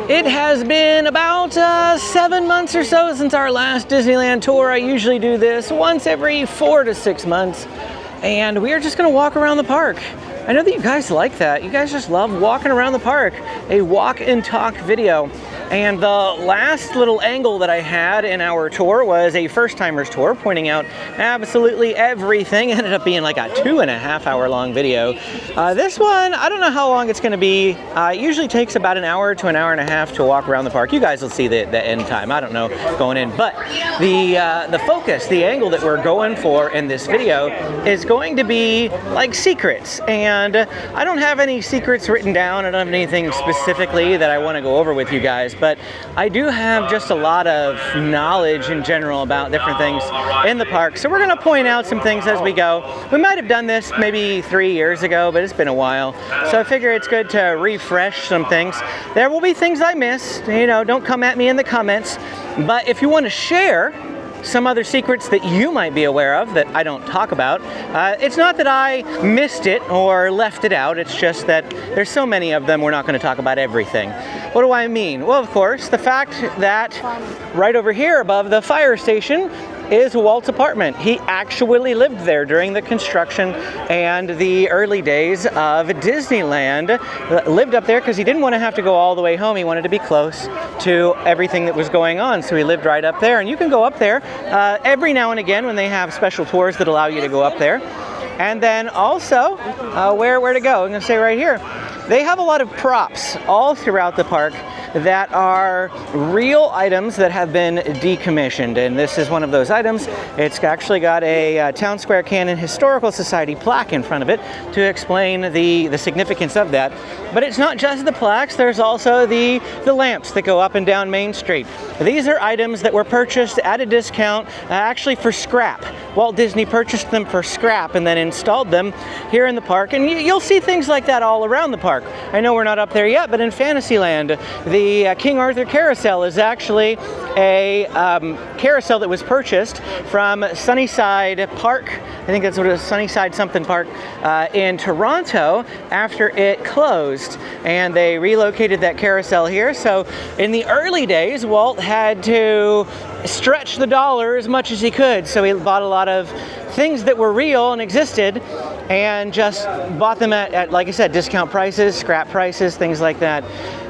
It has been about 7 months or so since our last Disneyland tour. I usually do this once every 4 to 6 months, and we are just going to walk around the park. I know that you guys like that. You guys just love walking around the park. A walk and talk video. And the last little angle that I had in our tour was a first-timers tour, pointing out absolutely everything. It ended up being like a 2.5 hour long video. This one, I don't know how long it's going to be. It usually takes about an hour to an hour and a half to walk around the park. You guys will see the end time. I don't know going in. But the focus, the angle that we're going for in this video is going to be like secrets. And I don't have any secrets written down. I don't have anything specifically that I want to go over with you guys. But I do have just a lot of knowledge in general about different things in the park. So we're going to point out some things as we go. We might have done this maybe 3 years ago, but it's been a while. So I figure it's good to refresh some things. There will be things I missed. You know, don't come at me in the comments. But if you want to share some other secrets that you might be aware of that I don't talk about. It's not that I missed it or left it out, it's just that there's so many of them we're not going to talk about everything. What do I mean? Well, of course, the fact that right over here above the fire station is Walt's apartment. He actually lived there during the construction and the early days of Disneyland. Lived up there because he didn't want to have to go all the way home. He wanted to be close to everything that was going on, so he lived right up there. And you can go up there every now and again when they have special tours that allow you to go up there. And then also, where to go? I'm going to say right here. They have a lot of props all throughout the park that are real items that have been decommissioned, and this is one of those items. It's actually got a Town Square Canyon Historical Society plaque in front of it to explain the significance of that. But it's not just the plaques, there's also the lamps that go up and down Main Street. These are items that were purchased at a discount, actually for scrap. Walt Disney purchased them for scrap and then installed them here in the park, and you'll see things like that all around the park. I know we're not up there yet, but in Fantasyland, the King Arthur carousel is actually a carousel that was purchased from Sunnyside Park. I think that's what it was, Sunnyside something Park in Toronto after it closed. And they relocated that carousel here. So in the early days, Walt had to stretch the dollar as much as he could. So he bought a lot of things that were real and existed and just bought them at, like I said, discount prices, scrap prices, things like that,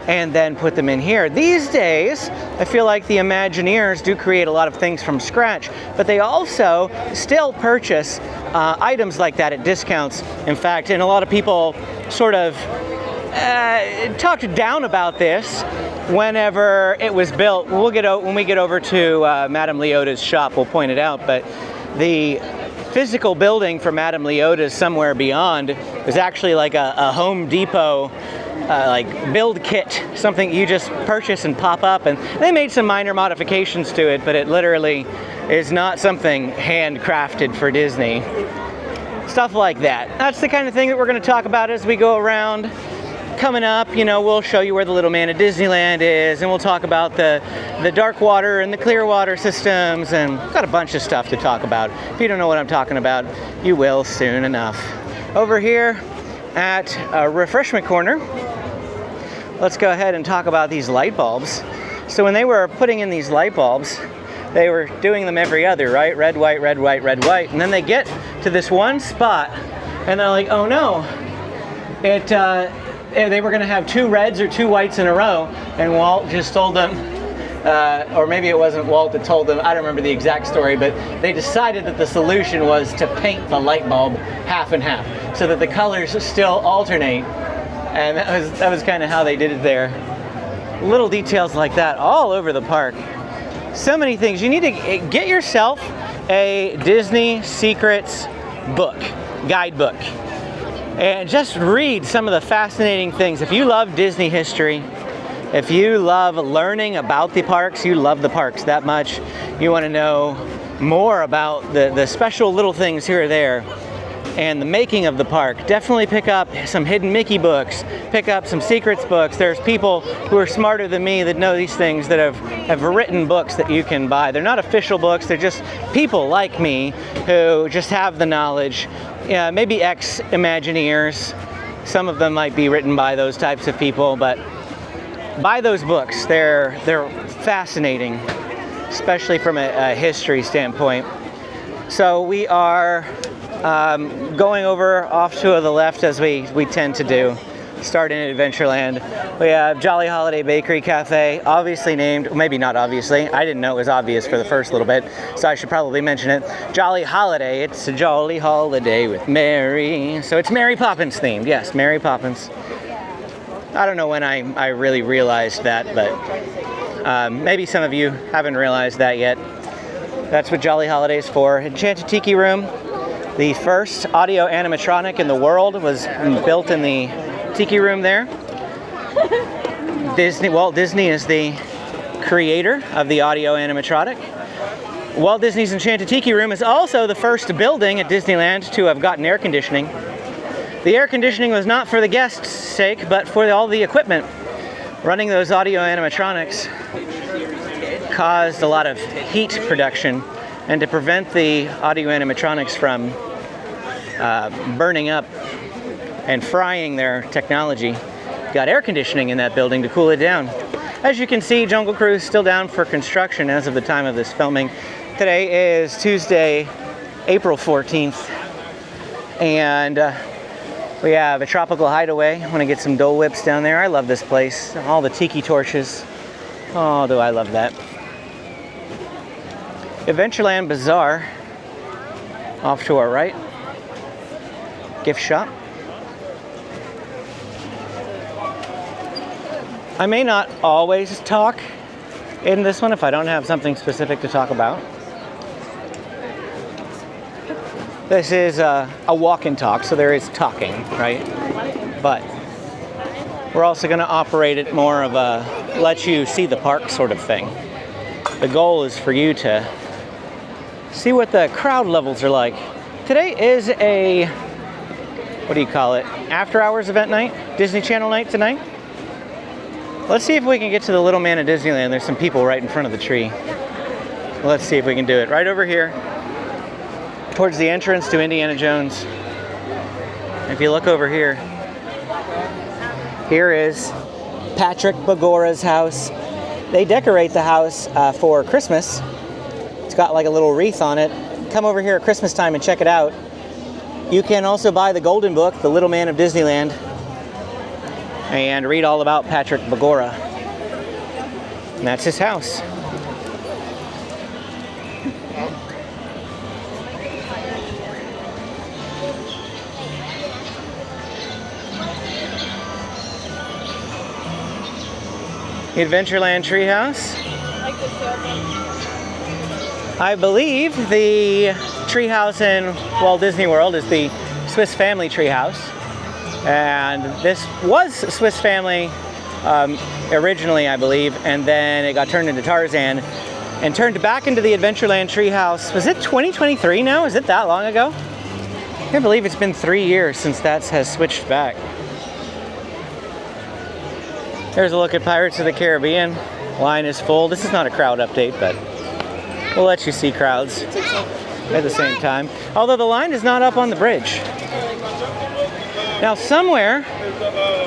and then put them in here. These days, I feel like the Imagineers do create a lot of things from scratch, but they also still purchase items like that at discounts. In fact, and a lot of people sort of talked down about this whenever it was built. When we get over to Madame Leota's shop, we'll point it out, but the physical building for Madame Leota's Somewhere Beyond was actually like a Home Depot like build kit, something you just purchase and pop up, and they made some minor modifications to it, but it literally is not something handcrafted for Disney. Stuff like that. That's the kind of thing that we're going to talk about as we go around. Coming up, you know, we'll show you where the Little Man at Disneyland is, and we'll talk about the dark water and the clear water systems, and got a bunch of stuff to talk about. If you don't know what I'm talking about, you will soon enough. Over here at Refreshment Corner, let's go ahead and talk about these light bulbs. So when they were putting in these light bulbs, they were doing them every other, right? Red, white, red, white, red, white. And then they get to this one spot, and they're like, oh no, they were going to have 2 reds or 2 whites in a row, and Walt just told them, or maybe it wasn't Walt that told them, I don't remember the exact story, but they decided that the solution was to paint the light bulb half and half so that the colors still alternate, and that was kind of how they did it there. Little details like that all over the park. So many things. You need to get yourself a Disney Secrets book, guidebook. And just read some of the fascinating things. If you love Disney history, if you love learning about the parks, you love the parks that much, you want to know more about the special little things here or there and the making of the park, definitely pick up some Hidden Mickey books, pick up some Secrets books. There's people who are smarter than me that know these things, that have written books that you can buy. They're not official books, they're just people like me who just have the knowledge. Yeah, maybe ex-Imagineers. Some of them might be written by those types of people, but buy those books. They're fascinating, especially from a history standpoint. So we are going over off to the left, as we tend to do, starting at Adventureland. We have Jolly Holiday Bakery Cafe, obviously named, maybe not obviously, I didn't know it was obvious for the first little bit, so I should probably mention it. Jolly Holiday, it's a jolly holiday with Mary. So it's Mary Poppins themed, yes, Mary Poppins. I don't know when I really realized that, but maybe some of you haven't realized that yet. That's what Jolly Holiday is for. Enchanted Tiki Room, the first audio animatronic in the world, was built in the Tiki Room there. Walt Disney is the creator of the audio animatronic. Walt Disney's Enchanted Tiki Room is also the first building at Disneyland to have gotten air conditioning. The air conditioning was not for the guests' sake, but for all the equipment. Running those audio animatronics caused a lot of heat production, and to prevent the audio animatronics from burning up and frying their technology, got air conditioning in that building to cool it down. As you can see, Jungle Cruise is still down for construction as of the time of this filming. Today is Tuesday, April 14th, and we have a tropical hideaway. I want to get some Dole Whips down there. I love this place. All the tiki torches. Oh, do I love that. Adventureland Bazaar, off to our right. Gift shop. I may not always talk in this one if I don't have something specific to talk about. This is a walk and talk, so there is talking, right? But we're also going to operate it more of a let you see the park sort of thing. The goal is for you to see what the crowd levels are like. Today is a, what do you call it? After hours event night? Disney Channel night tonight? Let's see if we can get to the Little Man of Disneyland. There's some people right in front of the tree. Let's see if we can do it. Right over here, towards the entrance to Indiana Jones. If you look over here, here is Patrick Bagora's house. They decorate the house for Christmas. It's got like a little wreath on it. Come over here at Christmas time and check it out. You can also buy the Golden Book, The Little Man of Disneyland, and read all about Patrick Bagora. And that's his house. The Adventureland treehouse. I believe the treehouse in Walt Disney World is the Swiss Family treehouse. And this was Swiss Family originally, I believe, and then it got turned into Tarzan and turned back into the Adventureland treehouse. Was it 2023 now? Is it that long ago? I can't believe it's been 3 years since that has switched back. There's a look at Pirates of the Caribbean. Line is full. This is not a crowd update, but we'll let you see crowds at the same time. Although the line is not up on the bridge. Now somewhere,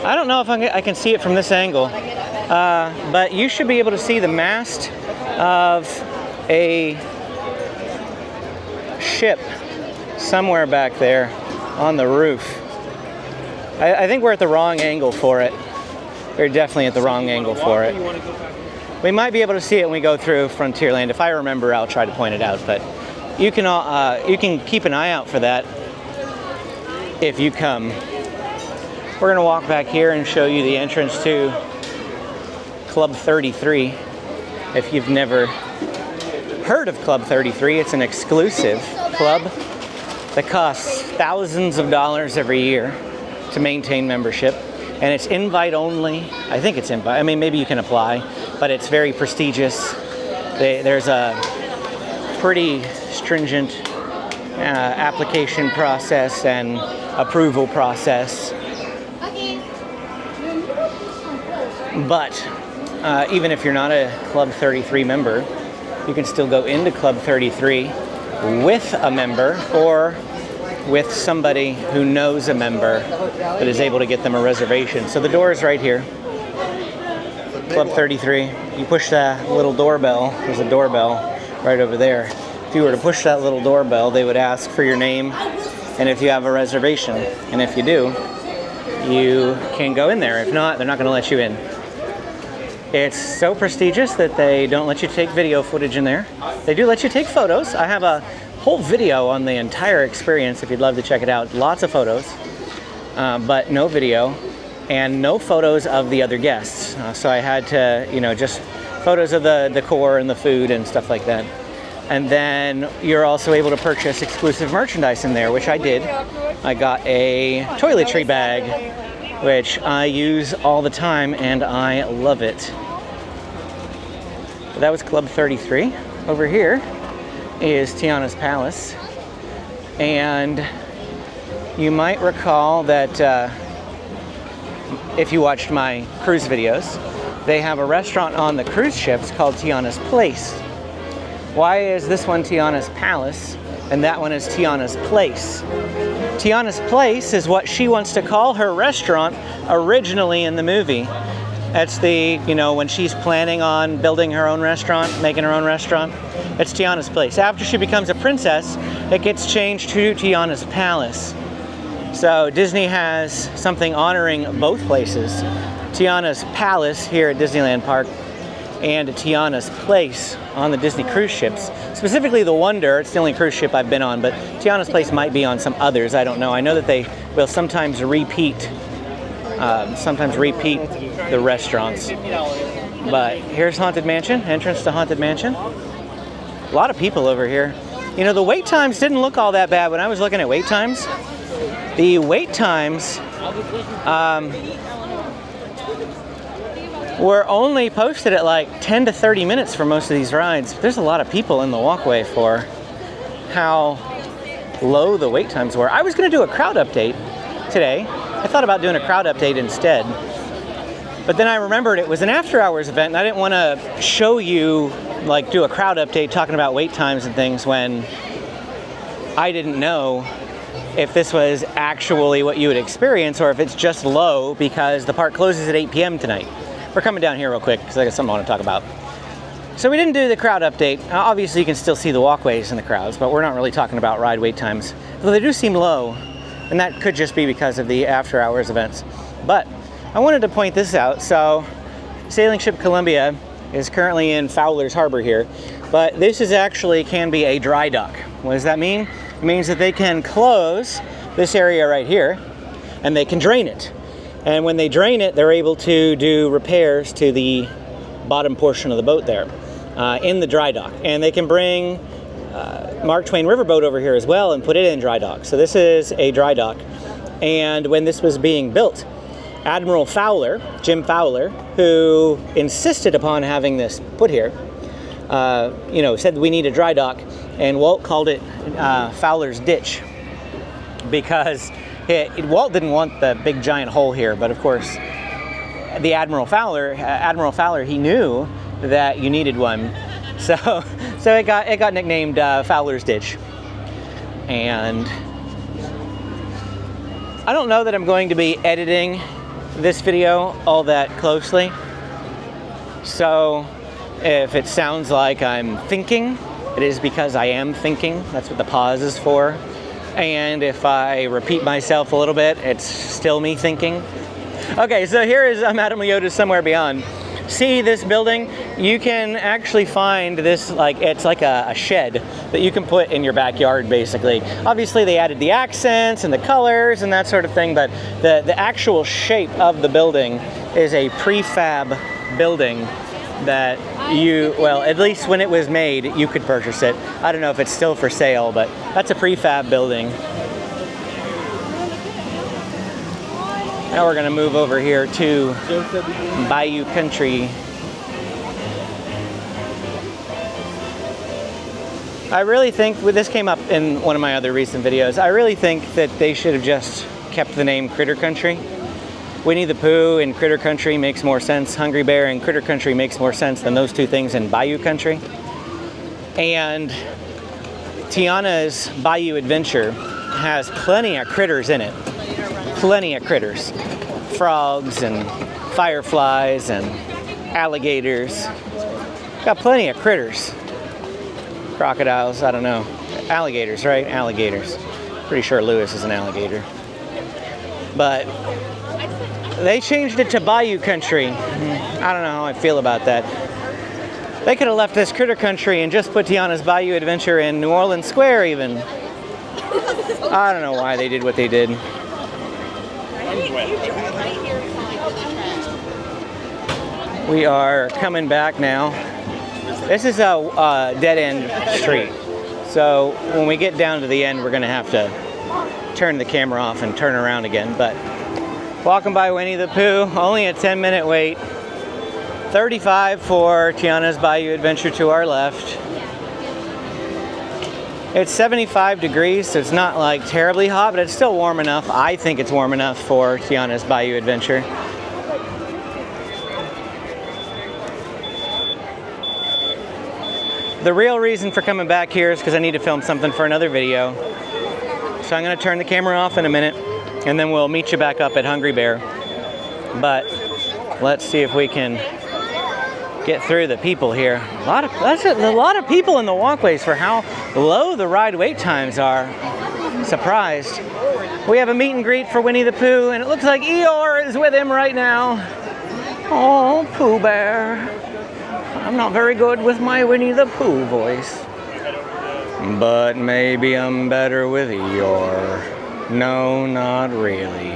I don't know if I can see it from this angle, but you should be able to see the mast of a ship somewhere back there on the roof. I think we're at the wrong angle for it. We're definitely at the wrong angle for it. We might be able to see it when we go through Frontierland. If I remember, I'll try to point it out, but you can keep an eye out for that if you come. We're gonna walk back here and show you the entrance to Club 33. If you've never heard of Club 33, it's an exclusive club that costs thousands of dollars every year to maintain membership. And it's invite only. I think it's invite. I mean, maybe you can apply, but it's very prestigious. There's a pretty stringent application process and approval process. But even if you're not a Club 33 member, you can still go into Club 33 with a member or with somebody who knows a member that is able to get them a reservation. So the door is right here. Club 33. You push that little doorbell. There's a doorbell right over there. If you were to push that little doorbell, they would ask for your name and if you have a reservation. And if you do, you can go in there. If not, they're not going to let you in. It's so prestigious that they don't let you take video footage in there. They do let you take photos. I have a whole video on the entire experience if you'd love to check it out. Lots of photos, but no video and no photos of the other guests. So I had to, just photos of the decor and the food and stuff like that. And then you're also able to purchase exclusive merchandise in there, which I did. I got a toiletry bag, which I use all the time and I love it. So that was Club 33. Over here is Tiana's Palace. And you might recall that if you watched my cruise videos, they have a restaurant on the cruise ships called Tiana's Place. Why is this one Tiana's Palace and that one is Tiana's Place? Tiana's Place is what she wants to call her restaurant originally in the movie. That's the, when she's planning on building her own restaurant, making her own restaurant, it's Tiana's Place. After she becomes a princess, it gets changed to Tiana's Palace. So Disney has something honoring both places. Tiana's Palace here at Disneyland Park and Tiana's Place on the Disney cruise ships. Specifically the Wonder, it's the only cruise ship I've been on, but Tiana's Place might be on some others, I don't know. I know that they will sometimes repeat the restaurants. But here's Haunted Mansion, entrance to Haunted Mansion. A lot of people over here. The wait times didn't look all that bad when I was looking at wait times. The wait times were only posted at like 10 to 30 minutes for most of these rides. There's a lot of people in the walkway for how low the wait times were. I was going to do a crowd update today. I thought about doing a crowd update instead. But then I remembered it was an after hours event and I didn't want to show you, do a crowd update talking about wait times and things when I didn't know if this was actually what you would experience or if it's just low because the park closes at 8 p.m. tonight. We're coming down here real quick because I got something I want to talk about. So we didn't do the crowd update. Obviously you can still see the walkways and the crowds, but we're not really talking about ride wait times. Though they do seem low, and that could just be because of the after hours events. But I wanted to point this out. So Sailing Ship Columbia is currently in Fowler's Harbor here, but this is actually can be a dry dock. What does that mean? It means that they can close this area right here and they can drain it. And when they drain it, they're able to do repairs to the bottom portion of the boat there in the dry dock. And they can bring Mark Twain Riverboat over here as well and put it in dry dock. So this is a dry dock. And when this was being built, Admiral Fowler, Jim Fowler, who insisted upon having this put here, said we need a dry dock. And Walt called it Fowler's Ditch because Walt didn't want the big giant hole here, but of course, the Admiral Fowler, he knew that you needed one, so it got nicknamed Fowler's Ditch. And I don't know that I'm going to be editing this video all that closely, so if it sounds like I'm thinking, it is because I am thinking. That's what the pause is for. And if I repeat myself a little bit, it's still me thinking. Okay, so here is Madame Leota's Somewhere Beyond. See this building? You can actually find this, it's like a shed that you can put in your backyard, basically. Obviously, they added the accents and the colors and that sort of thing, but the actual shape of the building is a prefab building that at least when it was made, you could purchase it. I don't know if it's still for sale, but that's a prefab building. Now we're gonna move over here to Bayou Country. I really think, this came up in one of my other recent videos, I really think that they should have just kept the name Critter Country. Winnie the Pooh in Critter Country makes more sense. Hungry Bear in Critter Country makes more sense than those two things in Bayou Country. And Tiana's Bayou Adventure has plenty of critters in it. Plenty of critters. Frogs and fireflies and alligators. Got plenty of critters. Crocodiles, I don't know. Alligators, right? Alligators. Pretty sure Lewis is an alligator. But they changed it to Bayou country. I don't know how I feel about that. They could have left this critter country and just put Tiana's Bayou Adventure in New Orleans Square even. I don't know why they did what they did. We are coming back now. This is a dead-end street. So when we get down to the end, we're gonna have to turn the camera off and turn around again. But walking by Winnie the Pooh, only a 10-minute wait. 35 for Tiana's Bayou Adventure to our left. It's 75 degrees, so it's not like terribly hot, but it's still warm enough. I think it's warm enough for Tiana's Bayou Adventure. The real reason for coming back here is because I need to film something for another video. So I'm going to turn the camera off in a minute, and then we'll meet you back up at Hungry Bear. But let's see if we can get through the people here. That's a lot of people in the walkways for how low the ride wait times are. Surprised. We have a meet and greet for Winnie the Pooh, and it looks like Eeyore is with him right now. Oh, Pooh Bear. I'm not very good with my Winnie the Pooh voice. But maybe I'm better with Eeyore. No, not really.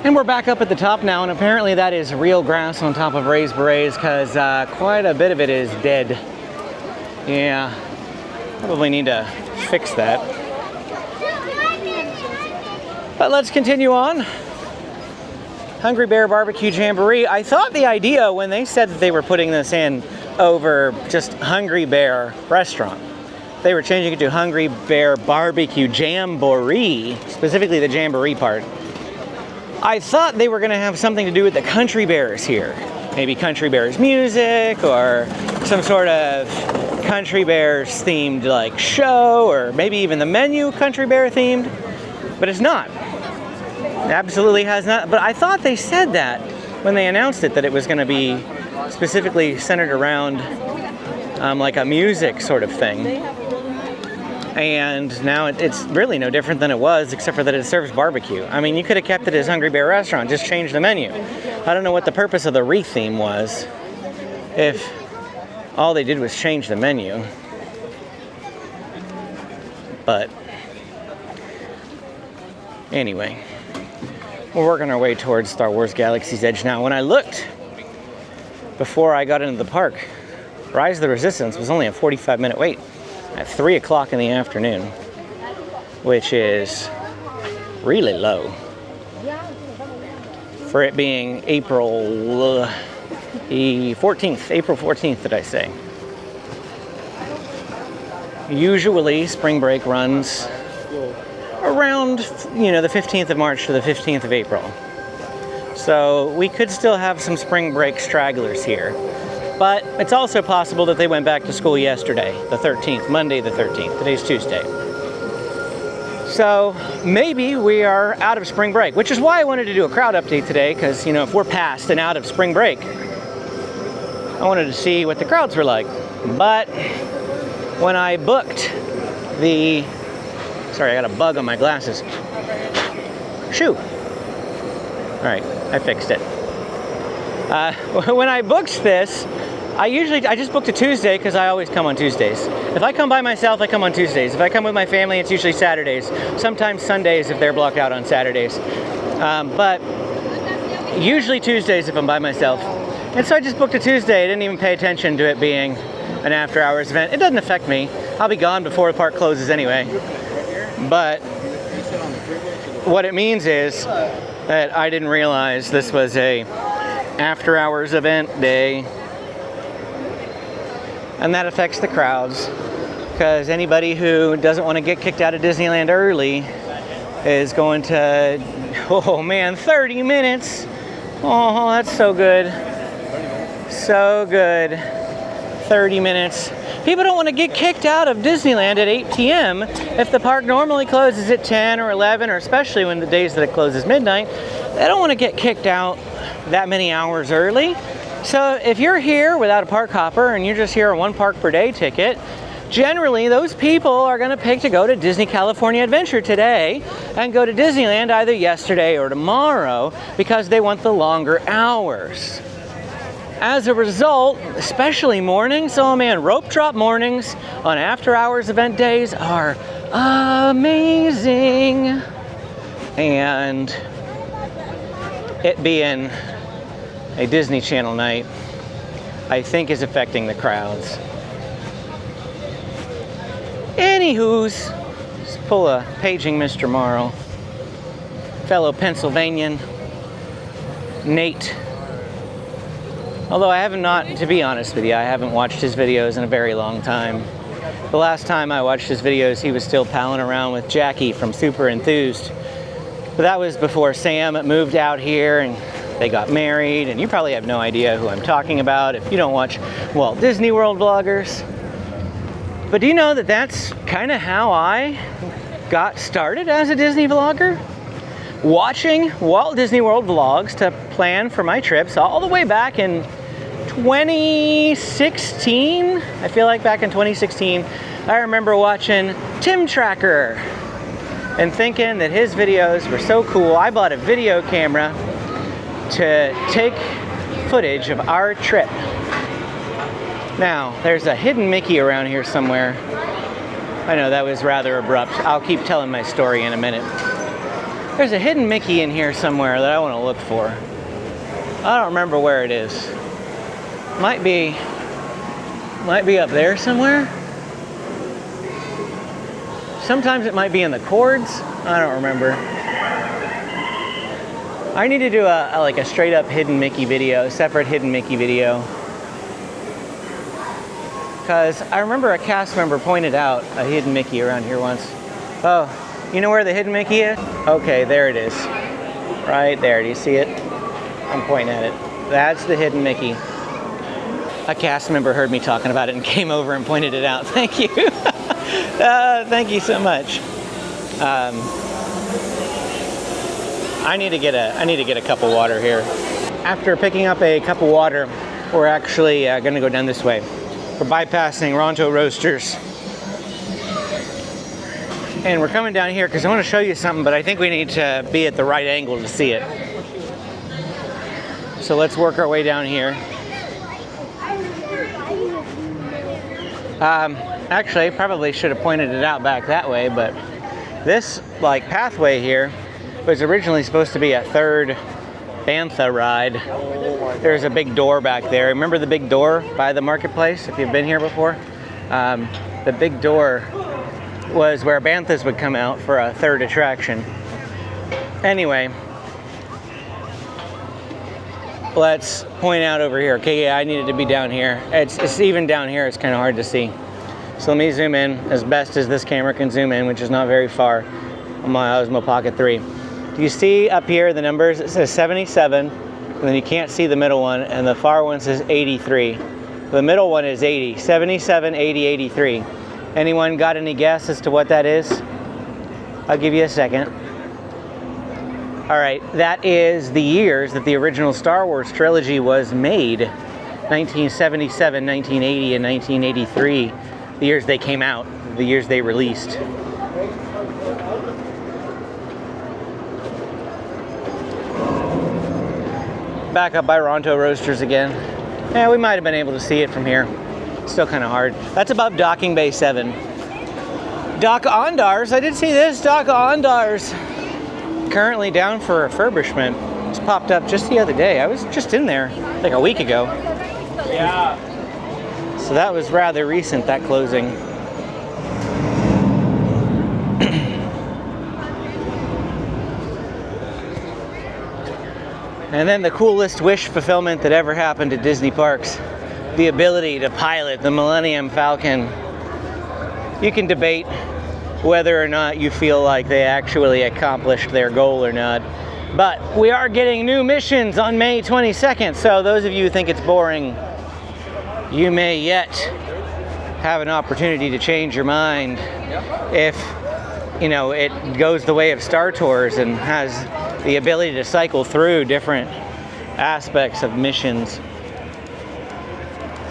And we're back up at the top now, and apparently that is real grass on top of raised berets because quite a bit of it is dead. Yeah, probably need to fix that. But let's continue on. Hungry Bear Barbecue Jamboree. I thought the idea when they said that they were putting this in over just Hungry Bear Restaurant, they were changing it to Hungry Bear Barbecue Jamboree, specifically the Jamboree part. I thought they were going to have something to do with the Country Bears here. Maybe Country Bears music or some sort of Country Bears themed like show, or maybe even the menu Country Bear themed. But it's not. It absolutely has not. But I thought they said that when they announced it, that it was going to be specifically centered around like a music sort of thing. And now it's really no different than it was, except for that it serves barbecue. I mean, you could have kept it as Hungry Bear Restaurant, just changed the menu. I don't know what the purpose of the re-theme was, if all they did was change the menu. But anyway, we're working our way towards Star Wars Galaxy's Edge now. When I looked before I got into the park, Rise of the Resistance was only a 45-minute wait at 3 o'clock in the afternoon, which is really low for it being April 14th, did I say? Usually spring break runs around, the 15th of March to the 15th of April. So we could still have some spring break stragglers here. But it's also possible that they went back to school yesterday, the 13th, Monday the 13th. Today's Tuesday. So maybe we are out of spring break, which is why I wanted to do a crowd update today, because, if we're past and out of spring break, I wanted to see what the crowds were like. But when I booked sorry, I got a bug on my glasses. Shoo. All right, I fixed it. When I booked this, I just booked a Tuesday because I always come on Tuesdays. If I come by myself, I come on Tuesdays. If I come with my family, it's usually Saturdays. Sometimes Sundays if they're blocked out on Saturdays. But usually Tuesdays if I'm by myself. And so I just booked a Tuesday. I didn't even pay attention to it being an after-hours event. It doesn't affect me. I'll be gone before the park closes anyway. But what it means is that I didn't realize this was a after-hours event day. And that affects the crowds, because anybody who doesn't want to get kicked out of Disneyland early is going to, oh man, 30 minutes. Oh, that's so good. So good. 30 minutes. People don't want to get kicked out of Disneyland at 8 p.m. if the park normally closes at 10 or 11, or especially when the days that it closes midnight. They don't want to get kicked out that many hours early. So if you're here without a park hopper and you're just here on 1 park per day ticket, generally those people are going to pick to go to Disney California Adventure today and go to Disneyland either yesterday or tomorrow because they want the longer hours. As a result, especially mornings, oh man, rope drop mornings on after hours event days are amazing. And it being a Disney Channel night, I think is affecting the crowds. Anywho's, let's pull a paging Mr. Morrow. Fellow Pennsylvanian, Nate. Although I have not, to be honest with you, I haven't watched his videos in a very long time. The last time I watched his videos, he was still palling around with Jackie from Super Enthused. But that was before Sam moved out here and they got married, and you probably have no idea who I'm talking about if you don't watch Walt Disney World vloggers. But do you know that that's kind of how I got started as a Disney vlogger? Watching Walt Disney World vlogs to plan for my trips all the way back in 2016. I feel like back in 2016, I remember watching Tim Tracker and thinking that his videos were so cool. I bought a video camera to take footage of our trip. Now, there's a hidden Mickey around here somewhere. I know that was rather abrupt. I'll keep telling my story in a minute. There's a hidden Mickey in here somewhere that I want to look for. I don't remember where it is. Might be up there somewhere. Sometimes it might be in the cords. I don't remember. I need to do like a straight up hidden Mickey video, separate hidden Mickey video. Because I remember a cast member pointed out a hidden Mickey around here once. Oh, you know where the hidden Mickey is? Okay, there it is. Right there, do you see it? I'm pointing at it. That's the hidden Mickey. A cast member heard me talking about it and came over and pointed it out. Thank you. Thank you so much. I need to get a cup of water here. After picking up a cup of water, we're actually going to go down this way. We're bypassing Ronto Roasters. And we're coming down here because I want to show you something, but I think we need to be at the right angle to see it. So let's work our way down here. Actually, I probably should have pointed it out back that way, but this like pathway here was originally supposed to be a third Bantha ride. There's a big door back there. Remember the big door by the marketplace, if you've been here before? The big door was where Banthas would come out for a third attraction. Anyway, let's point out over here. Okay, yeah, I needed to be down here. It's even down here, it's kind of hard to see. So let me zoom in as best as this camera can zoom in, which is not very far on my Osmo Pocket 3. Do you see up here the numbers? It says 77, and then you can't see the middle one, and the far one says 83. The middle one is 80, 77, 80, 83. Anyone got any guess as to what that is? I'll give you a second. All right, that is the years that the original Star Wars trilogy was made. 1977, 1980, and 1983. The years they came out, the years they released. Back up by Ronto Roasters again. Yeah, we might have been able to see it from here. Still kind of hard. That's above Docking Bay 7. Dock Ondars, I did see this. Dock Ondars, currently down for refurbishment. It's popped up just the other day. I was just in there like a week ago. Yeah. So that was rather recent, that closing. And then the coolest wish fulfillment that ever happened at Disney parks, the ability to pilot the Millennium Falcon. You can debate whether or not you feel like they actually accomplished their goal or not. But we are getting new missions on May 22nd, so those of you who think it's boring, you may yet have an opportunity to change your mind if, you know, it goes the way of Star Tours and has the ability to cycle through different aspects of missions.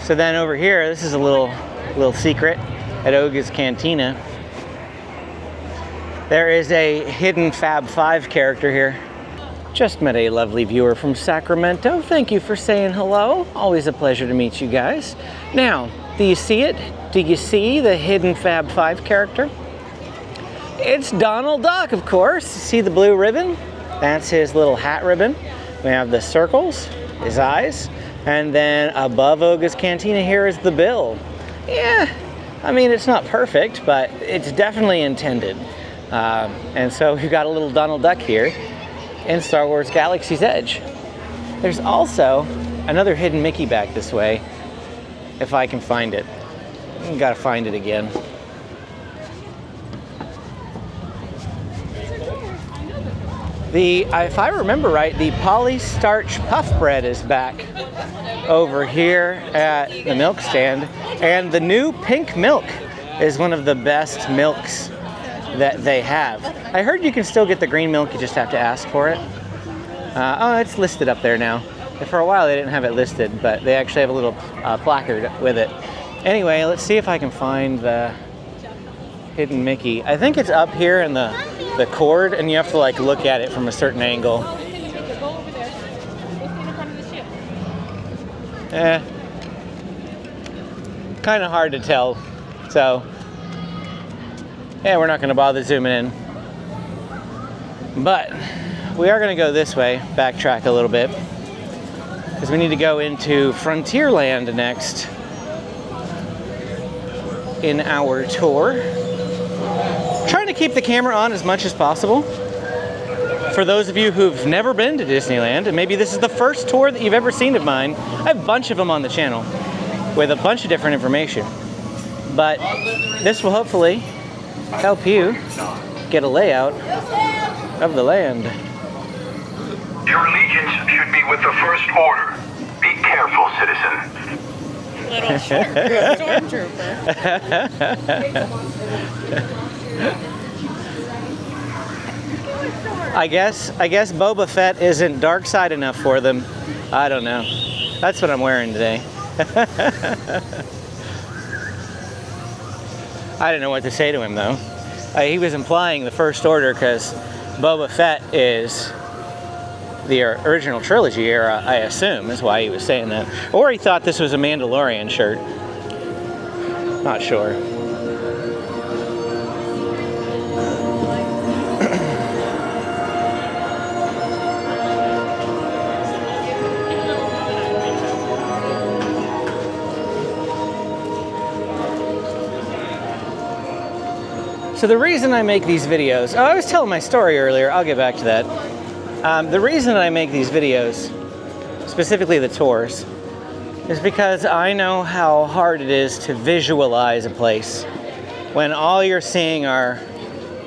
So then over here, this is a little secret at Oga's Cantina. There is a hidden Fab 5 character here. Just met a lovely viewer from Sacramento. Thank you for saying hello. Always a pleasure to meet you guys. Now, do you see it? Do you see the hidden Fab 5 character? It's Donald Duck, of course. See the blue ribbon? That's his little hat ribbon. We have the circles, his eyes, and then above Oga's Cantina here is the bill. Yeah, I mean, it's not perfect, but it's definitely intended. And so we've got a little Donald Duck here in Star Wars Galaxy's Edge. There's also another hidden Mickey back this way, if I can find it. Gotta find it again. If I remember right, the polystarch puff bread is back over here at the milk stand. And the new pink milk is one of the best milks that they have. I heard you can still get the green milk, you just have to ask for it. Oh, it's listed up there now. For a while they didn't have it listed, but they actually have a little placard with it. Anyway, let's see if I can find the hidden Mickey. I think it's up here in the cord, and you have to like look at it from a certain angle. Kind of hard to tell, so yeah, we're not going to bother zooming in. But we are going to go this way, backtrack a little bit, because we need to go into Frontierland next in our tour. Trying to keep the camera on as much as possible. For those of you who've never been to Disneyland, and maybe this is the first tour that you've ever seen of mine, I have a bunch of them on the channel with a bunch of different information. But this will hopefully help you get a layout of the land. Your allegiance should be with the First Order. Be careful, citizen. Little stormtrooper. I guess Boba Fett isn't dark side enough for them. I don't know. That's what I'm wearing today. I didn't know what to say to him though. He was implying the First Order because Boba Fett is the original trilogy era, I assume, is why he was saying that. Or he thought this was a Mandalorian shirt. Not sure. So the reason I make these videos, I was telling my story earlier, I'll get back to that. The reason I make these videos, specifically the tours, is because I know how hard it is to visualize a place when all you're seeing are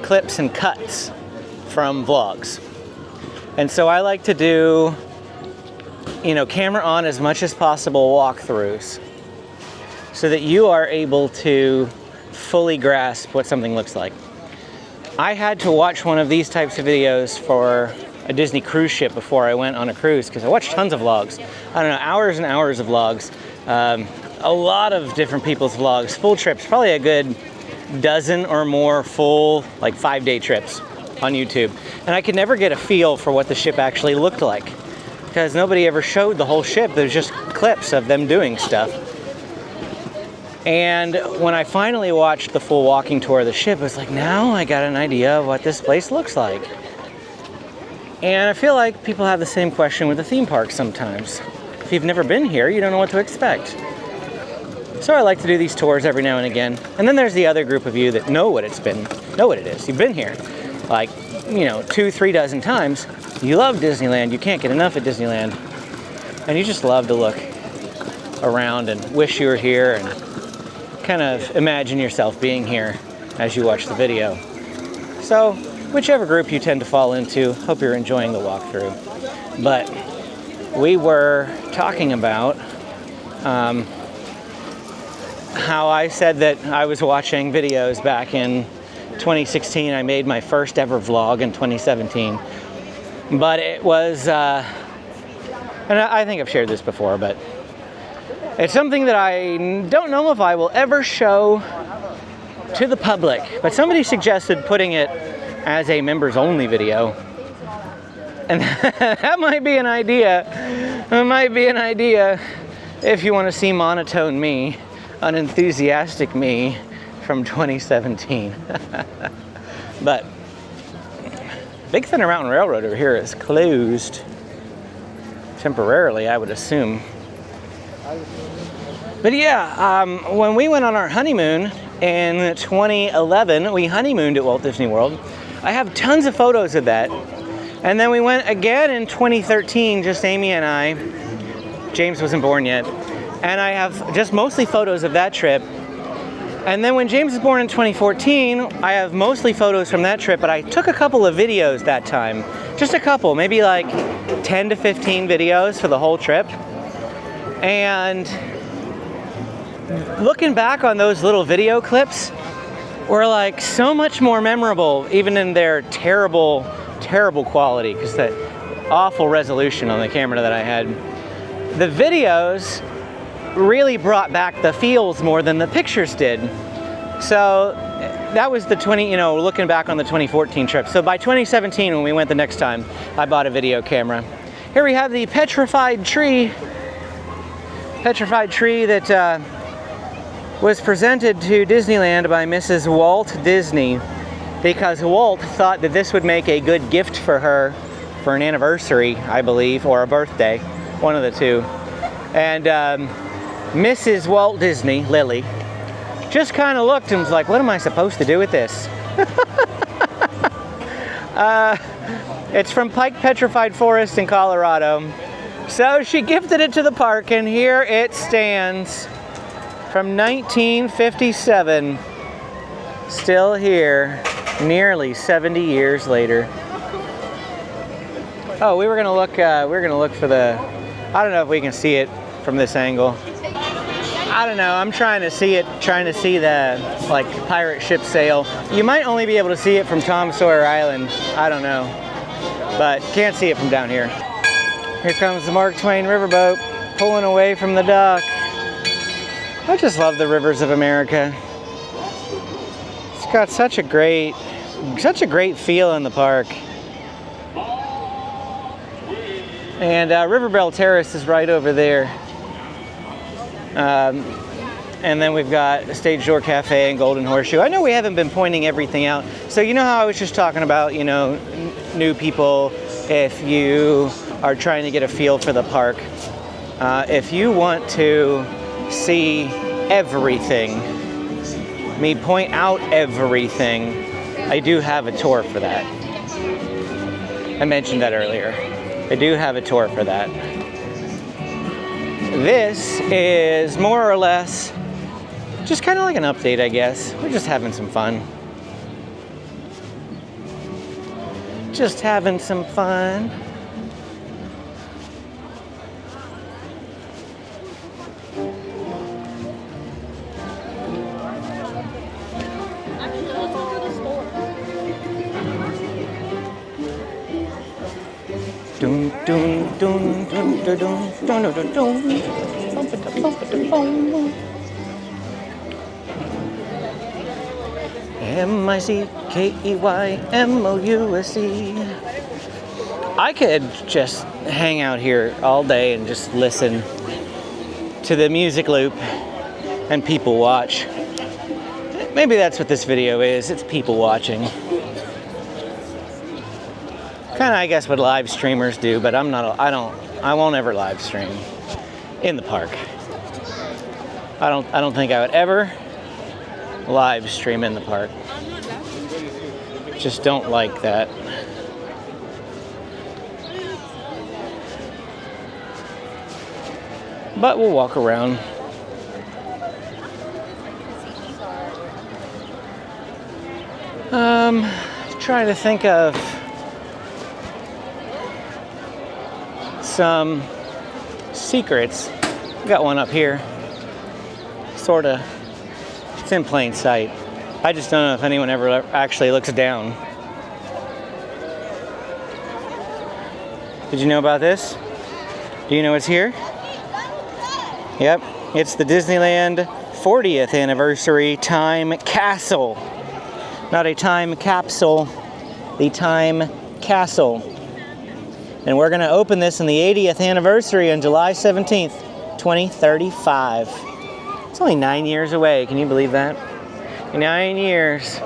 clips and cuts from vlogs. And so I like to do, camera on as much as possible walkthroughs so that you are able to fully grasp what something looks like. I had to watch one of these types of videos for a Disney cruise ship before I went on a cruise because I watched tons of vlogs. I don't know, hours and hours of vlogs. A lot of different people's vlogs, full trips, probably a good dozen or more full, 5-day trips on YouTube. And I could never get a feel for what the ship actually looked like because nobody ever showed the whole ship. There's just clips of them doing stuff. And when I finally watched the full walking tour of the ship, I was like, now I got an idea of what this place looks like. And I feel like people have the same question with the theme park sometimes. If you've never been here, you don't know what to expect. So I like to do these tours every now and again. And then there's the other group of you that know what it is. You've been here 2-3 dozen times. You love Disneyland. You can't get enough at Disneyland. And you just love to look around and wish you were here and kind of imagine yourself being here as you watch the video. So whichever group you tend to fall into, hope you're enjoying the walkthrough. But we were talking about how I said that I was watching videos back in 2016. I made my first ever vlog in 2017. But it was, and I think I've shared this before, but It's something that I don't know if I will ever show to the public, but somebody suggested putting it as a members only video. And that might be an idea. That might be an idea if you want to see monotone me, unenthusiastic me from 2017. But Big Thunder Mountain Railroad over here is closed temporarily, I would assume. But yeah, when we went on our honeymoon in 2011, we honeymooned at Walt Disney World. I have tons of photos of that. And then we went again in 2013, just Amy and I. James wasn't born yet. And I have just mostly photos of that trip. And then when James was born in 2014, I have mostly photos from that trip, but I took a couple of videos that time. Just a couple, maybe like 10 to 15 videos for the whole trip. And looking back on those little video clips were like so much more memorable, even in their terrible quality, because the awful resolution on the camera that I had. The videos really brought back the feels more than the pictures did. So that was the looking back on the 2014 trip. So by 2017, when we went the next time, I bought a video camera. Here we have the petrified tree that was presented to Disneyland by Mrs. Walt Disney, because Walt thought that this would make a good gift for her for an anniversary, I believe, or a birthday, one of the two. And Mrs. Walt Disney, Lily, just kind of looked and was like, what am I supposed to do with this? It's from Pike Petrified Forest in Colorado. So she gifted it to the park, and here it stands from 1957, still here, nearly 70 years later. Oh, we were gonna look for the, I don't know if we can see it from this angle. I don't know, I'm trying to see the, like, pirate ship sail. You might only be able to see it from Tom Sawyer Island, I don't know, but can't see it from down here. Here comes the Mark Twain riverboat, pulling away from the dock. I just love the rivers of America. It's got such a great feel in the park. And River Belle Terrace is right over there. And then we've got Stage Door Cafe and Golden Horseshoe. I know we haven't been pointing everything out. So you know how I was just talking about, new people, if you are trying to get a feel for the park. If you want to see everything, me point out everything, I do have a tour for that. I mentioned that earlier. I do have a tour for that. This is more or less just kind of like an update, I guess. We're just having some fun. Just having some fun. Dun dun dun dun dun dun dun dun dun. M-I-C-K-E-Y-M-O-U-S-E. I could just hang out here all day and just listen to the music loop and people watch. Maybe that's what this video is. It's people watching. Kind of, I guess, what live streamers do, but I won't ever live stream in the park. I don't think I would ever live stream in the park. Just don't like that. But we'll walk around. Trying to think of some secrets. Got one up here. Sorta. It's in plain sight. I just don't know if anyone ever actually looks down. Did you know about this? Do you know what's here? Yep, it's the Disneyland 40th anniversary time castle. Not a time capsule, the time castle. And we're gonna open this in the 80th anniversary on July 17th, 2035. It's only 9 years away, can you believe that? In 9 years,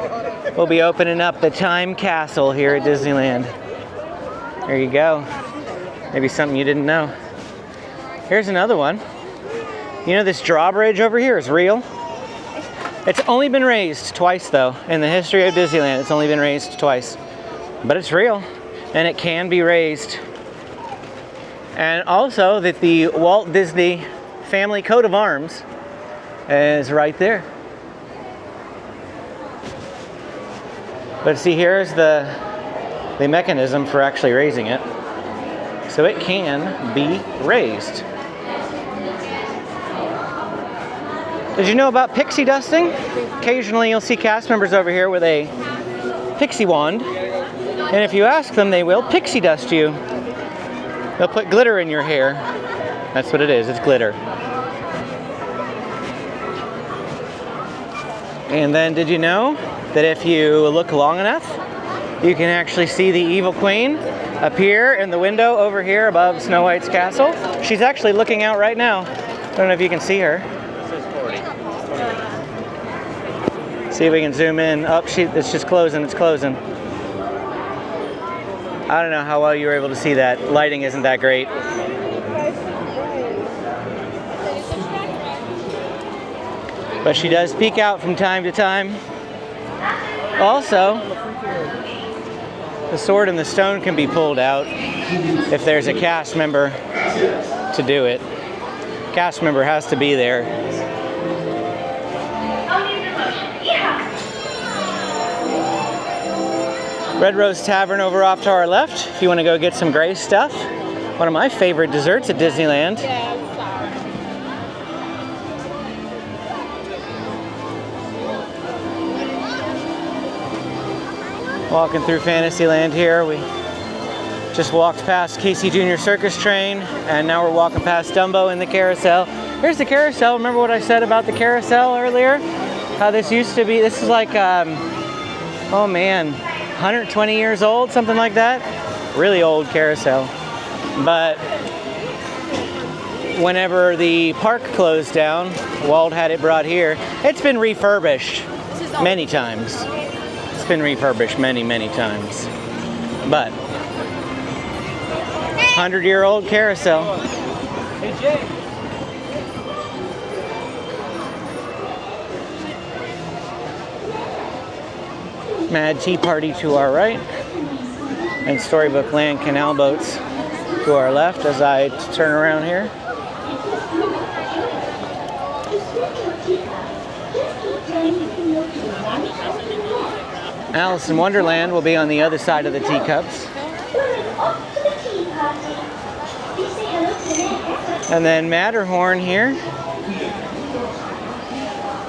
we'll be opening up the time castle here at Disneyland. There you go. Maybe something you didn't know. Here's another one. You know this drawbridge over here is real? It's only been raised twice though. In the history of Disneyland, it's only been raised twice. But it's real, and it can be raised. And also that the Walt Disney family coat of arms is right there. But see, here's the mechanism for actually raising it. So it can be raised. Did you know about pixie dusting? Occasionally you'll see cast members over here with a pixie wand. And if you ask them, they will pixie dust you. They'll put glitter in your hair. That's what it is, it's glitter. And then did you know that if you look long enough, you can actually see the evil queen appear in the window over here above Snow White's castle? She's actually looking out right now. I don't know if you can see her. See if we can zoom in. Oh, it's just closing, it's closing. I don't know how well you were able to see that. Lighting isn't that great. But she does peek out from time to time. Also, the sword and the stone can be pulled out if there's a cast member to do it. Cast member has to be there. Red Rose Tavern over off to our left, if you want to go get some gray stuff. One of my favorite desserts at Disneyland. Walking through Fantasyland here, we just walked past Casey Jr. Circus Train, and now we're walking past Dumbo in the carousel. Here's the carousel. Remember what I said about the carousel earlier? How this used to be, this is like, oh man, 120 years old, something like that. Really old carousel. But whenever the park closed down, Walt had it brought here. It's been refurbished many times. It's been refurbished many, many times. But 100-year-old carousel. Hey, Jay. Mad Tea Party to our right, and Storybook Land canal boats to our left as I turn around here. Alice in Wonderland will be on the other side of the teacups. And then Matterhorn here.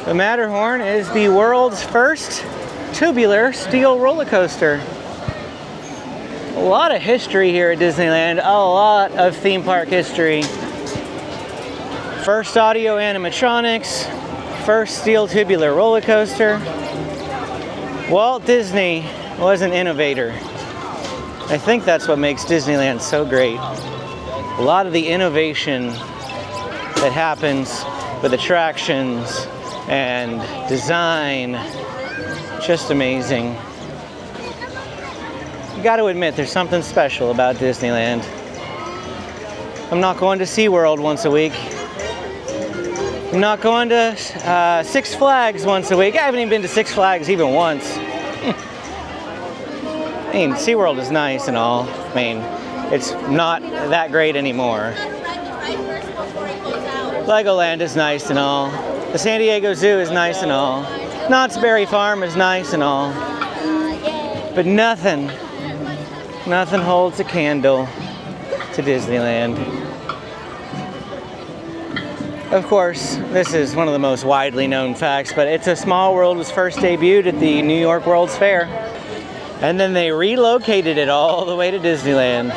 The Matterhorn is the world's first tubular steel roller coaster. A lot of history here at Disneyland, a lot of theme park history. First audio animatronics, first steel tubular roller coaster. Walt Disney was an innovator. I think that's what makes Disneyland so great. A lot of the innovation that happens with attractions and design, just amazing. You got to admit, there's something special about Disneyland. I'm not going to SeaWorld once a week. I'm not going to Six Flags once a week. I haven't even been to Six Flags even once. I mean, SeaWorld is nice and all. I mean, it's not that great anymore. Legoland is nice and all. The San Diego Zoo is nice and all. Knott's Berry Farm is nice and all. But nothing holds a candle to Disneyland. Of course, this is one of the most widely known facts, but It's a Small World was first debuted at the New York World's Fair. And then they relocated it all the way to Disneyland.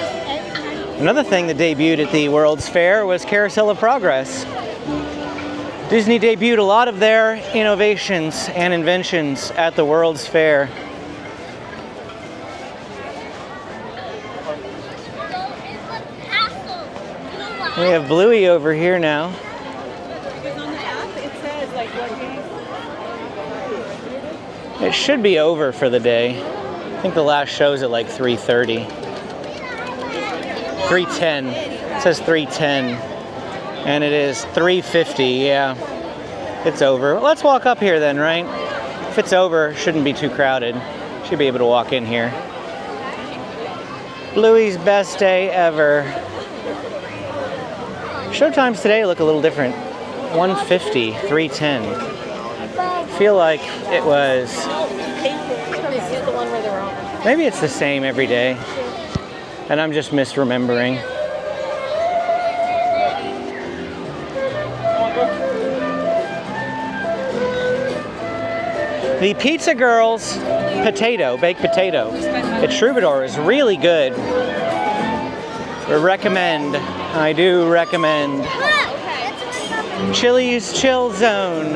Another thing that debuted at the World's Fair was Carousel of Progress. Disney debuted a lot of their innovations and inventions at the World's Fair. We have Bluey over here now. It should be over for the day. I think the last show's at like 3:30. 3:10. It says 3:10. And it is 3:50, yeah. It's over. Let's walk up here then, right? If it's over, it shouldn't be too crowded. Should be able to walk in here. Bluey's best day ever. Showtimes today look a little different. 1:50, 3:10. Feel like it was... Maybe it's the same every day. And I'm just misremembering. The Pizza Girl's baked potato at Troubadour is really good. I do recommend. Chili's Chill Zone.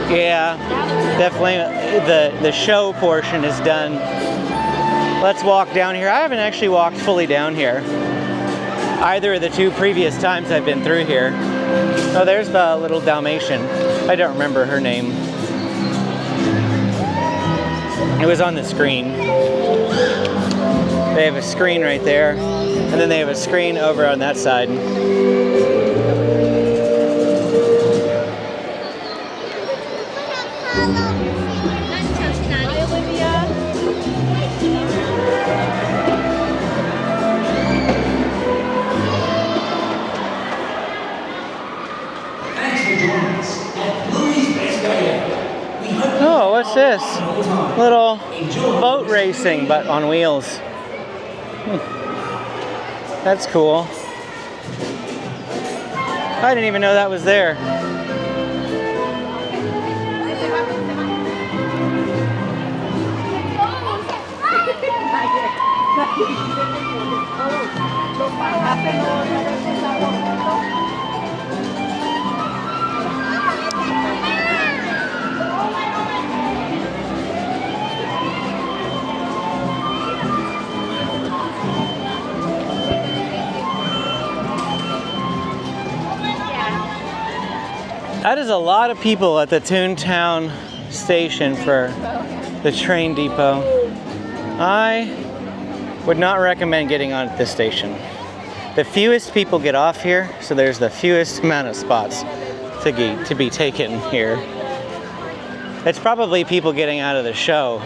Yeah, definitely the show portion is done. Let's walk down here. I haven't actually walked fully down here either of the two previous times I've been through here. Oh, there's the little Dalmatian. I don't remember her name. It was on the screen. They have a screen right there, and then they have a screen over on that side. Oh, what's this? Little boat racing, but on wheels. That's cool. I didn't even know that was there. That is a lot of people at the Toontown station for the train depot. I would not recommend getting on at this station. The fewest people get off here, so there's the fewest amount of spots to be taken here. It's probably people getting out of the show,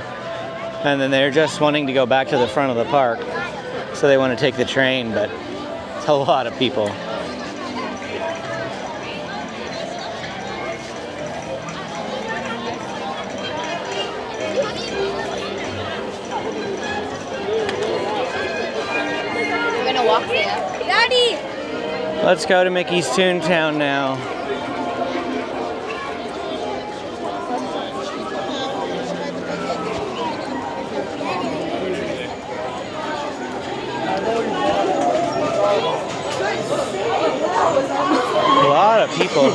and then they're just wanting to go back to the front of the park, so they want to take the train, but it's a lot of people. Daddy! Let's go to Mickey's Toontown now. A lot of people.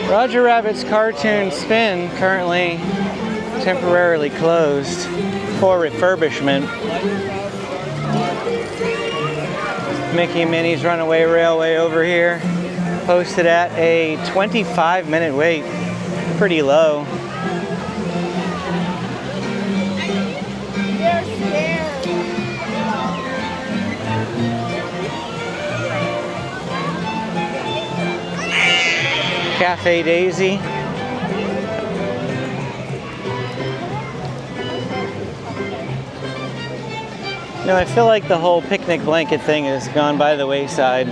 Roger Rabbit's Cartoon Spin currently temporarily closed for refurbishment. Mickey and Minnie's Runaway Railway over here, posted at a 25-minute wait. Pretty low. Cafe Daisy. No, I feel like the whole picnic blanket thing has gone by the wayside.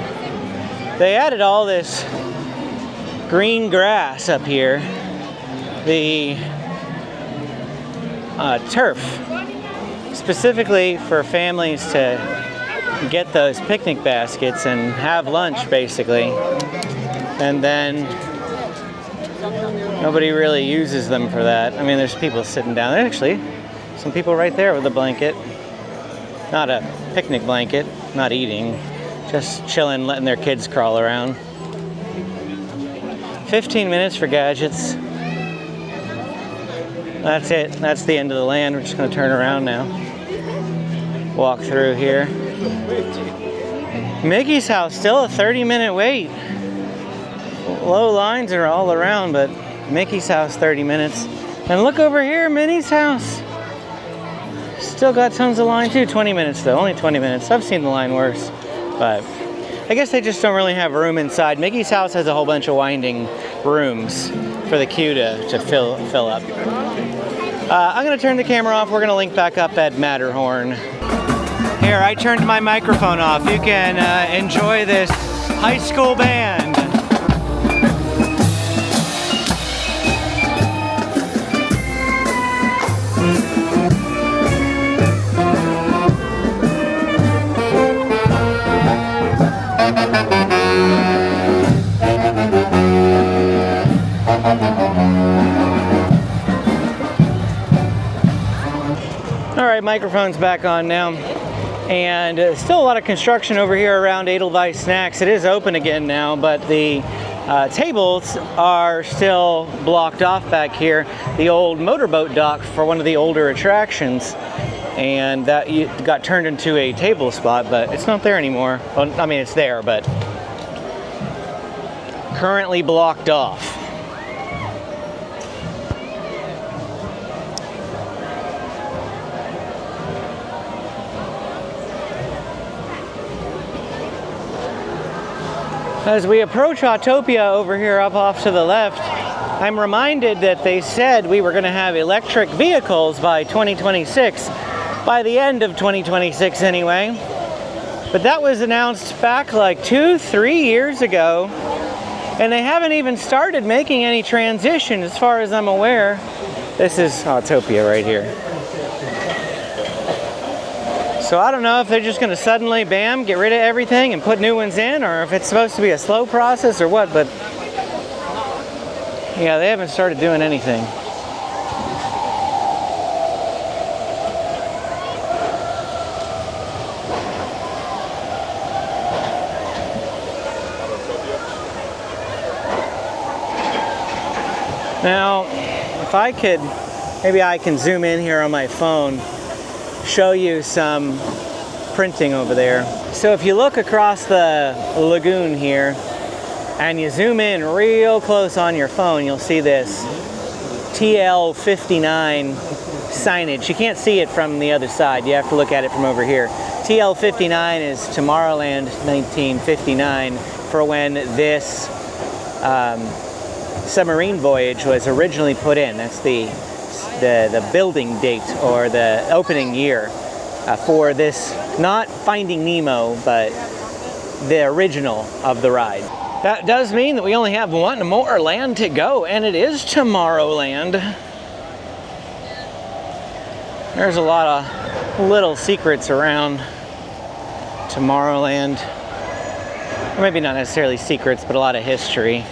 They added all this green grass up here. The turf, specifically for families to get those picnic baskets and have lunch, basically. And then nobody really uses them for that. I mean, there's people sitting down there. Actually, some people right there with a blanket. Not a picnic blanket, not eating, just chilling, letting their kids crawl around. 15 minutes for gadgets. That's it. That's the end of the land. We're just going to turn around now. Walk through here. Mickey's house, still a 30-minute wait. Low lines are all around, but Mickey's house, 30 minutes. And look over here, Minnie's house. Still got tons of line too. 20 minutes though, only 20 minutes. I've seen the line worse, but I guess they just don't really have room inside. Mickey's house has a whole bunch of winding rooms for the queue to fill up. I'm gonna turn the camera off. We're gonna link back up at Matterhorn. Here, I turned my microphone off. You can enjoy this high school band. All right, microphone's back on now. And still a lot of construction over here around Edelweiss Snacks. It is open again now, but the tables are still blocked off back here. The old motorboat dock for one of the older attractions. And that got turned into a table spot, but it's not there anymore. Well, I mean, it's there, but currently blocked off. As we approach Autopia over here up off to the left, I'm reminded that they said we were going to have electric vehicles by 2026, by the end of 2026 anyway. But that was announced back like 2-3 years ago, and they haven't even started making any transition as far as I'm aware. This is Autopia right here. So I don't know if they're just going to suddenly, bam, get rid of everything and put new ones in, or if it's supposed to be a slow process or what, but yeah, they haven't started doing anything. Now, if I could, maybe I can zoom in here on my phone, show you some printing over there. So if you look across the lagoon here and you zoom in real close on your phone, you'll see this TL59 signage. You can't see it from the other side. You have to look at it from over here. TL59 is Tomorrowland 1959, for when this submarine voyage was originally put in. That's the building date or the opening year for this, not Finding Nemo, but the original of the ride. That does mean that we only have one more land to go, and it is Tomorrowland. There's a lot of little secrets around Tomorrowland. Or maybe not necessarily secrets, but a lot of history.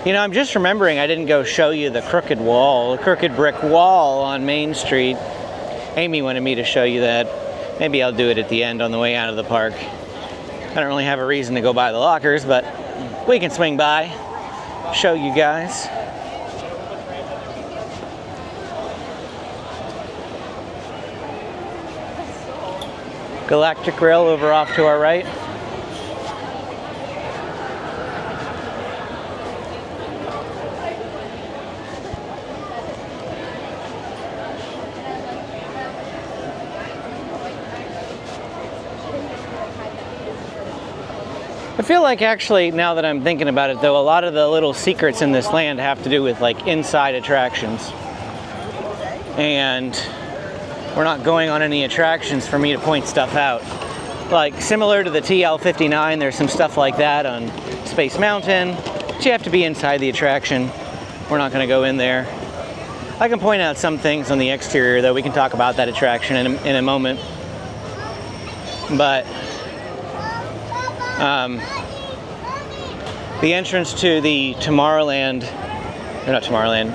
You know, I'm just remembering I didn't go show you the crooked wall, the crooked brick wall on Main Street. Amy wanted me to show you that. Maybe I'll do it at the end on the way out of the park. I don't really have a reason to go by the lockers, but we can swing by, show you guys. Galactic Grill over off to our right. I feel like actually, now that I'm thinking about it though, a lot of the little secrets in this land have to do with like inside attractions. And we're not going on any attractions for me to point stuff out. like similar to the TL59, there's some stuff like that on Space Mountain, but you have to be inside the attraction. We're not going to go in there. I can point out some things on the exterior, though. We can talk about that attraction in a moment. But the entrance to the Tomorrowland, or not Tomorrowland,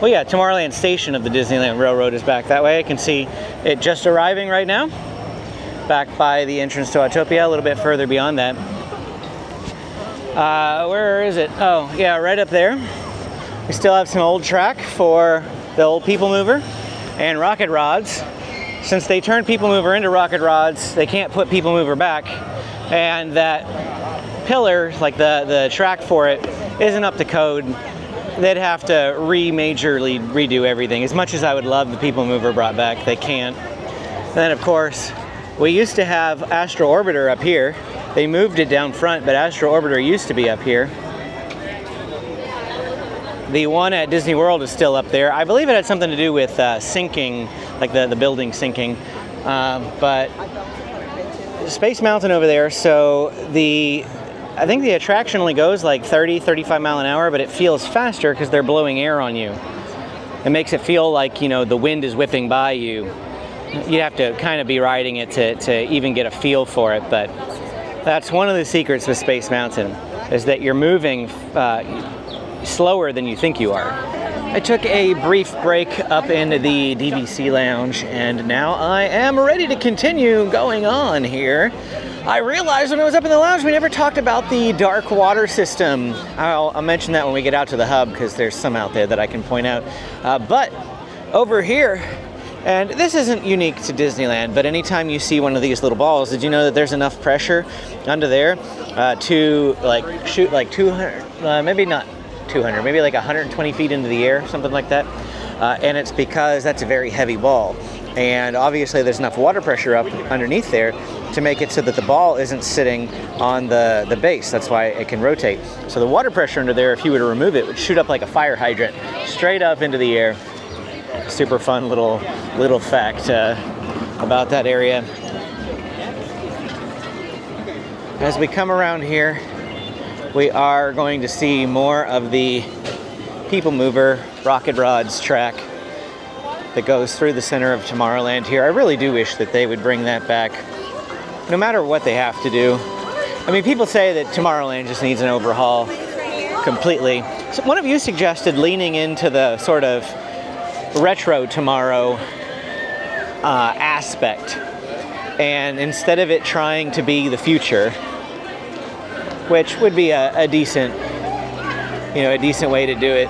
well, yeah, Tomorrowland station of the Disneyland Railroad is back that way. I can see it just arriving right now, back by the entrance to Autopia, a little bit further beyond that. Where is it? Oh, yeah, right up there. We still have some old track for the old People Mover and Rocket Rods. Since they turned People Mover into Rocket Rods, they can't put People Mover back, and that pillar, like the track for it, isn't up to code. They'd have to majorly redo everything. As much as I would love the People Mover brought back, they can't. And then, of course, we used to have Astro Orbiter up here. They moved it down front, but Astro Orbiter used to be up here. The one at Disney World is still up there. I believe it had something to do with sinking, like the building sinking. But Space Mountain over there, so I think the attraction only goes like 30, 35 mile an hour, but it feels faster because they're blowing air on you. It makes it feel like, you know, the wind is whipping by you. You'd have to kind of be riding it to even get a feel for it, but that's one of the secrets with Space Mountain, is that you're moving slower than you think you are. I took a brief break up into the DVC lounge, and now I am ready to continue going on here. I realized when I was up in the lounge we never talked about the dark water system. I'll mention that when we get out to the hub, because there's some out there that I can point out. But over here, and this isn't unique to Disneyland, but anytime you see one of these little balls, did you know that there's enough pressure under there to like shoot like 200, maybe not 200, maybe like 120 feet into the air, something like that. And it's because that's a very heavy ball. And obviously there's enough water pressure up underneath there to make it so that the ball isn't sitting on the base. That's why it can rotate. So the water pressure under there, if you were to remove it, would shoot up like a fire hydrant, straight up into the air. Super fun little fact about that area. As we come around here, we are going to see more of the People Mover Rocket Rods track that goes through the center of Tomorrowland here. I really do wish that they would bring that back, no matter what they have to do. I mean, people say that Tomorrowland just needs an overhaul completely. So one of you suggested leaning into the sort of retro Tomorrow aspect, and instead of it trying to be the future, which would be a decent way to do it.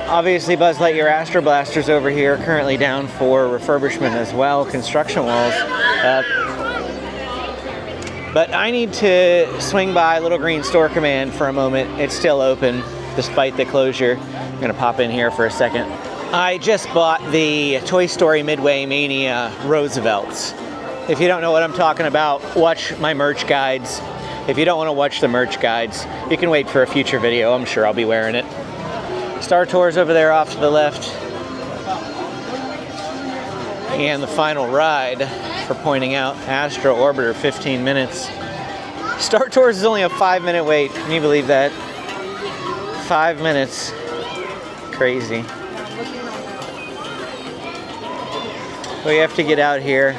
Obviously, Buzz Lightyear Astro Blaster's over here, currently down for refurbishment as well, construction walls. But I need to swing by Little Green Store Command for a moment. It's still open, despite the closure. I'm gonna pop in here for a second. I just bought the Toy Story Midway Mania Roosevelts. If you don't know what I'm talking about, watch my merch guides. If you don't want to watch the merch guides, you can wait for a future video. I'm sure I'll be wearing it. Star Tours over there off to the left. And the final ride, for pointing out, Astro Orbiter, 15 minutes. Star Tours is only a 5-minute wait. Can you believe that? 5 minutes. Crazy. We have to get out here.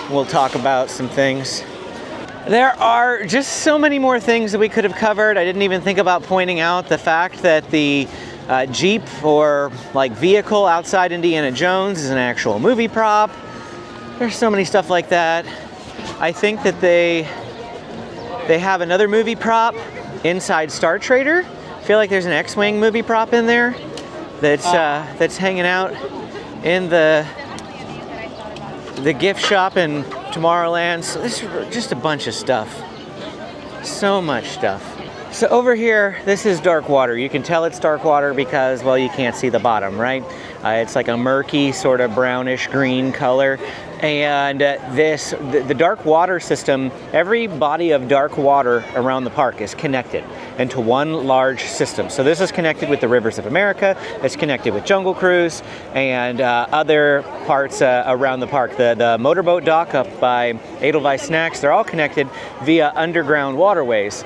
We'll talk about some things. There are just so many more things that we could have covered. I didn't even think about pointing out the fact that the Jeep or like vehicle outside Indiana Jones is an actual movie prop. There's so many stuff like that. I think that they have another movie prop inside Star Trader. I feel like there's an X-Wing movie prop in there that's hanging out in the gift shop in Tomorrowland. So this is just a bunch of stuff. So much stuff. So over here, this is dark water. You can tell it's dark water because, well, you can't see the bottom, right? It's like a murky, sort of brownish green color. And the dark water system, every body of dark water around the park is connected. into one large system. So this is connected with the Rivers of America, it's connected with Jungle Cruise, and other parts around the park. The motorboat dock up by Edelweiss Snacks, they're all connected via underground waterways.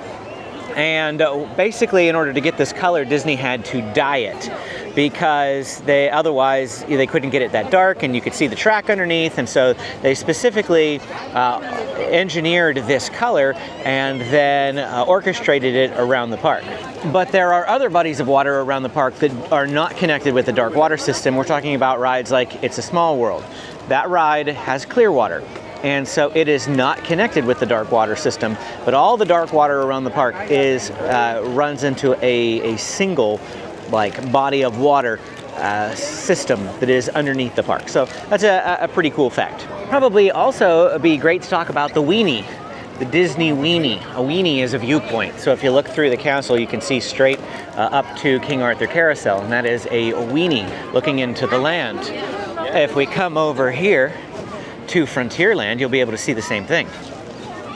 And basically, in order to get this color, Disney had to dye it, because otherwise they couldn't get it that dark, and you could see the track underneath. And so they specifically engineered this color and then orchestrated it around the park. But there are other bodies of water around the park that are not connected with the dark water system. We're talking about rides like It's a Small World. That ride has clear water, and so it is not connected with the dark water system, but all the dark water around the park runs into a single body of water system that is underneath the park. So that's a pretty cool fact. Probably also be great to talk about the weenie, the Disney weenie. A weenie is a viewpoint. So if you look through the castle, you can see straight up to King Arthur Carousel, and that is a weenie looking into the land. If we come over here to Frontierland, you'll be able to see the same thing.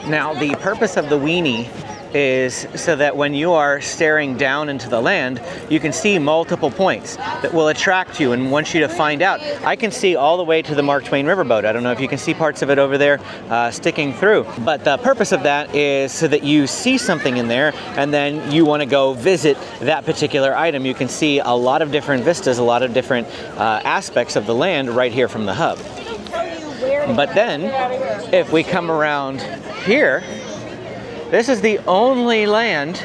Now, the purpose of the weenie is so that when you are staring down into the land, you can see multiple points that will attract you and want you to find out. I can see all the way to the Mark Twain Riverboat. I don't know if you can see parts of it over there sticking through, but the purpose of that is so that you see something in there and then you want to go visit that particular item. You can see a lot of different vistas, a lot of different aspects of the land right here from the hub. But then, if we come around here, this is the only land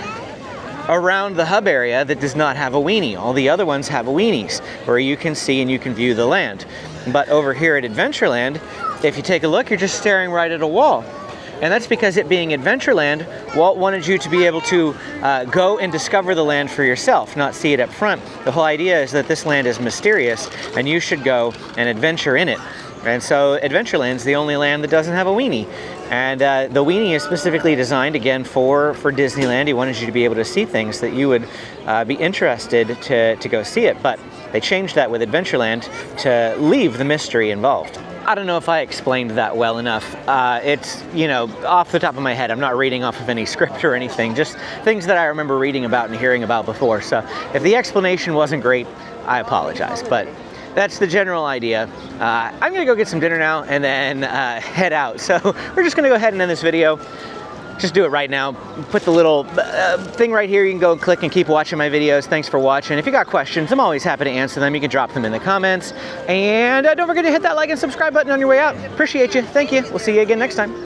around the hub area that does not have a weenie. All the other ones have weenies, where you can see and you can view the land. But over here at Adventureland, if you take a look, you're just staring right at a wall. And that's because, it being Adventureland, Walt wanted you to be able to go and discover the land for yourself, not see it up front. The whole idea is that this land is mysterious, and you should go and adventure in it. And so Adventureland's the only land that doesn't have a weenie. And the weenie is specifically designed, again, for Disneyland. He wanted you to be able to see things that you would be interested to go see it. But they changed that with Adventureland to leave the mystery involved. I don't know if I explained that well enough. It's, off the top of my head. I'm not reading off of any script or anything, just things that I remember reading about and hearing about before. So if the explanation wasn't great, I apologize. But that's the general idea. I'm gonna go get some dinner now and then head out. So we're just gonna go ahead and end this video. Just do it right now. Put the little thing right here. You can go and click and keep watching my videos. Thanks for watching. If you got questions, I'm always happy to answer them. You can drop them in the comments. And don't forget to hit that like and subscribe button on your way out. Appreciate you. Thank you. We'll see you again next time.